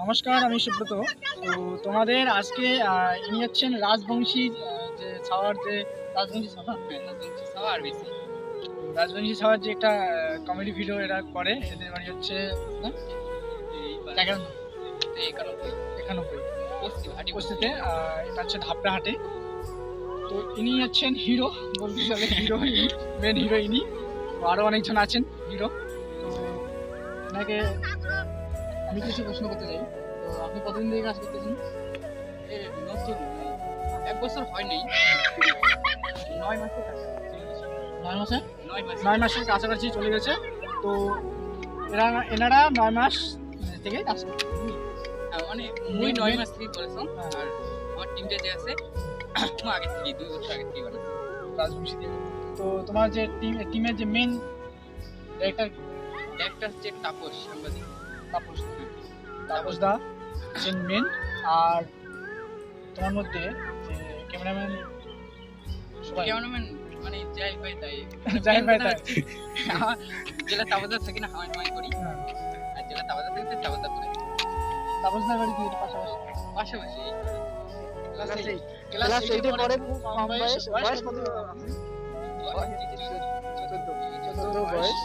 নমস্কার, আমি সুব্রত। তো তোমাদের আজকে ইনি হচ্ছেন রাজবংশী যে ছাওয়ার যে রাজবংশী ছাওয়া আর বেশি রাজবংশী ছাওয়ার যে একটা কমেডি ভিডিও এরা করে। এদের বাড়ি হচ্ছে উপস্থিতে এটা হচ্ছে ধাপড়াহাটে। তো ইনি হচ্ছেন হিরো, বলতে চলে হিরো, মেন হিরো ইনি। আরও অনেকজন আছেন হিরো। তো এনাকে আমি কিছু প্রশ্ন করতে চাই। তো আপনি কতদিন থেকে কাজ করতেছেন? নতুন 1 বছর হয়নি, 9 মাসের কাছে। 9 মাসের কাছাকাছি চলে গেছে। তো এনারা 9 মাস থেকে কাজ করছে। মানে মুই 9 মাস থেকে করেছো। আর আমার টিমটা যে আছে ও আগে থেকে 2 বছর আগে থেকে বানাচ্ছে রাজবংশী দিয়ে। তো তোমার যে টিমের যে মেন একটা হচ্ছে তাপস সাংবাদিক। তাপস দা হচ্ছেন মেন। আর তোমার মধ্যে যে ক্যামেরাম্যান মানে যাই পাই তাই জেলা তাবাজার থেকে না হামাই করি। আর জেলা তাবাজার থেকে তাবাজার করে। তাপসদার বাড়ি কি পাশাপাশি ক্লাস 8 এ পড়ে। বয়স কত? 14 বয়স।